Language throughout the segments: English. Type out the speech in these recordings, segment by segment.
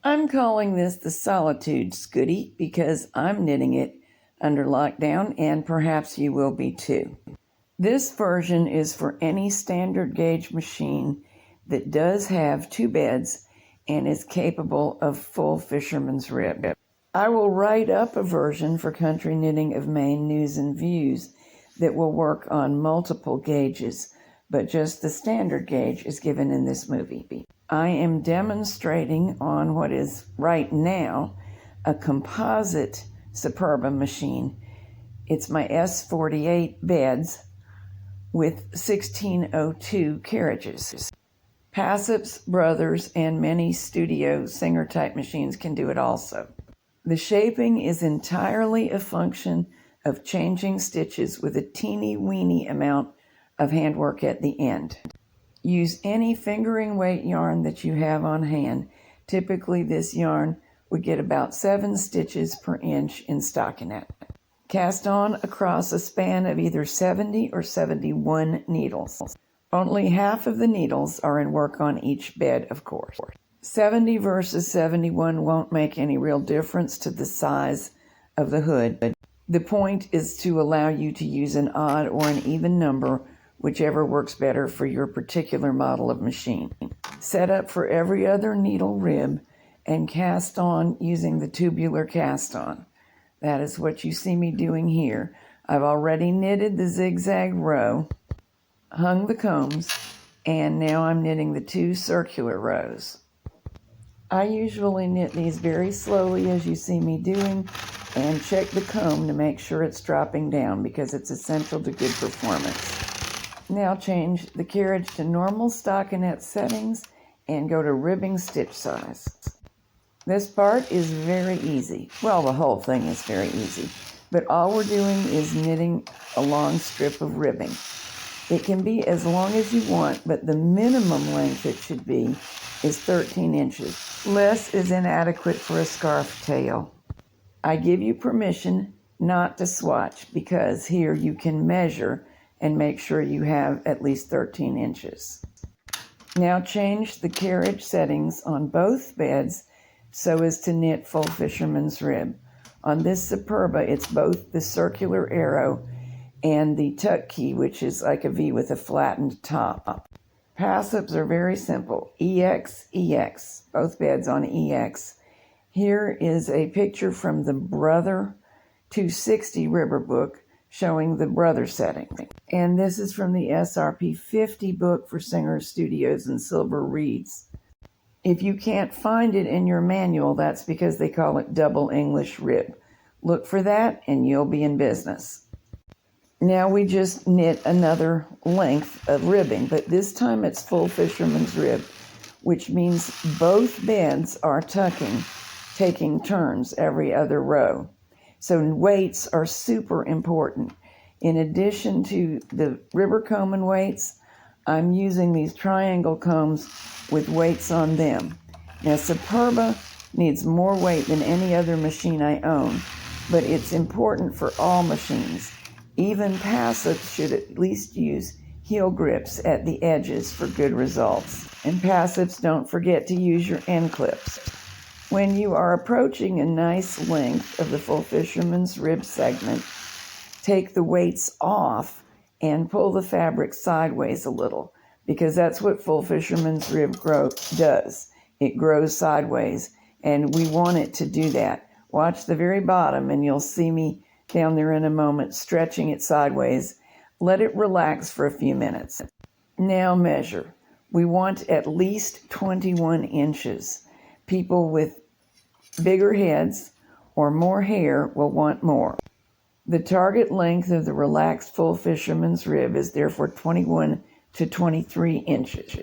I'm calling this the Solitude Scoody because I'm knitting it under lockdown, and perhaps you will be too. This version is for any standard gauge machine that does have 2 beds and is capable of full fisherman's rib. I will write up a version for Country Knitting of Maine News and Views that will work on multiple gauges, but just the standard gauge is given in this movie. I am demonstrating on what is right now a composite Superba machine. It's my S48 beds with 1602 carriages. Passap's, Brothers, and many studio singer type machines can do it also. The shaping is entirely a function of changing stitches with a teeny weeny amount of handwork at the end. Use any fingering weight yarn that you have on hand. Typically this yarn would get about 7 stitches per inch in stockinette. Cast on across a span of either 70 or 71 needles. Only half of the needles are in work on each bed, of course. 70 versus 71 won't make any real difference to the size of the hood. The point is to allow you to use an odd or an even number, whichever works better for your particular model of machine. Set up for every other needle rib and cast on using the tubular cast on. That is what you see me doing here. I've already knitted the zigzag row, hung the combs, and now I'm knitting the 2 circular rows. I usually knit these very slowly as you see me doing, and check the comb to make sure it's dropping down because it's essential to good performance. Now change the carriage to normal stockinette settings and go to ribbing stitch size. This part is very easy. Well, the whole thing is very easy, but all we're doing is knitting a long strip of ribbing. It can be as long as you want, but the minimum length it should be is 13 inches. Less is inadequate for a scarf tail. I give you permission not to swatch because here you can measure and make sure you have at least 13 inches. Now change the carriage settings on both beds so as to knit full fisherman's rib. On this Superba, it's both the circular arrow and the tuck key, which is like a V with a flattened top. Passaps are very simple. EX, EX, both beds on EX. Here is a picture from the Brother 260 Ribber book showing the Brother setting. And this is from the SRP 50 book for singers, studios, and silver reeds. If you can't find it in your manual, that's because they call it double English rib. Look for that and you'll be in business. Now we just knit another length of ribbing, but this time it's full fisherman's rib, which means both beds are tucking, taking turns every other row. So weights are super important. In addition to the ribber comb and weights, I'm using these triangle combs with weights on them. Now Superba needs more weight than any other machine I own, but it's important for all machines. Even Passap should at least use heel grips at the edges for good results. And Passaps, don't forget to use your end clips. When you are approaching a nice length of the full fisherman's rib segment, take the weights off and pull the fabric sideways a little, because that's what full fisherman's rib does. It grows sideways, and we want it to do that. Watch the very bottom, and you'll see me down there in a moment stretching it sideways. Let it relax for a few minutes. Now measure. We want at least 21 inches. People with bigger heads or more hair will want more. The target length of the relaxed full fisherman's rib is therefore 21 to 23 inches.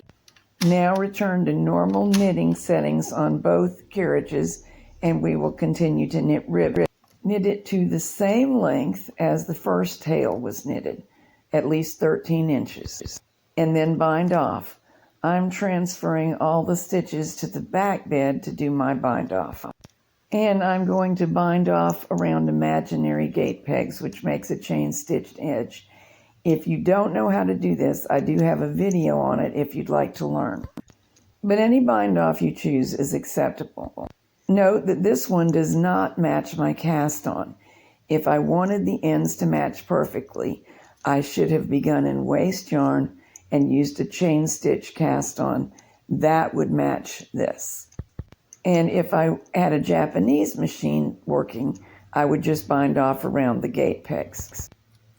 Now return to normal knitting settings on both carriages, and we will continue to knit rib. Knit it to the same length as the first tail was knitted, at least 13 inches, and then bind off. I'm transferring all the stitches to the back bed to do my bind off. And I'm going to bind off around imaginary gate pegs, which makes a chain stitched edge. If you don't know how to do this, I do have a video on it if you'd like to learn. but any bind off you choose is acceptable. Note that this one does not match my cast on. If I wanted the ends to match perfectly, I should have begun in waste yarn and used a chain stitch cast on. That would match this. And if I had a Japanese machine working, I would just bind off around the gate pegs.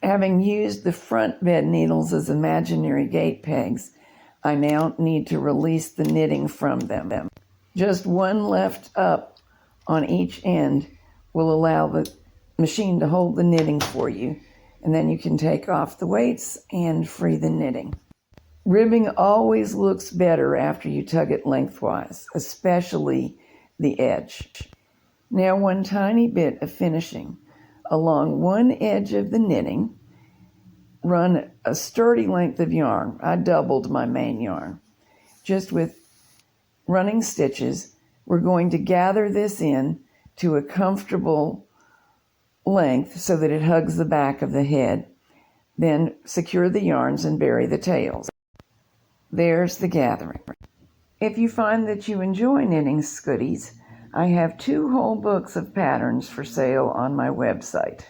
Having used the front bed needles as imaginary gate pegs, I now need to release the knitting from them. Just one left up on each end will allow the machine to hold the knitting for you, and then you can take off the weights and free the knitting. Ribbing always looks better after you tug it lengthwise, especially the edge. Now one tiny bit of finishing. Along one edge of the knitting, run a sturdy length of yarn. I doubled my main yarn. Just with running stitches, we're going to gather this in to a comfortable length so that it hugs the back of the head. Then secure the yarns and bury the tails. There's the gathering. If you find that you enjoy knitting scoodies, I have 2 whole books of patterns for sale on my website.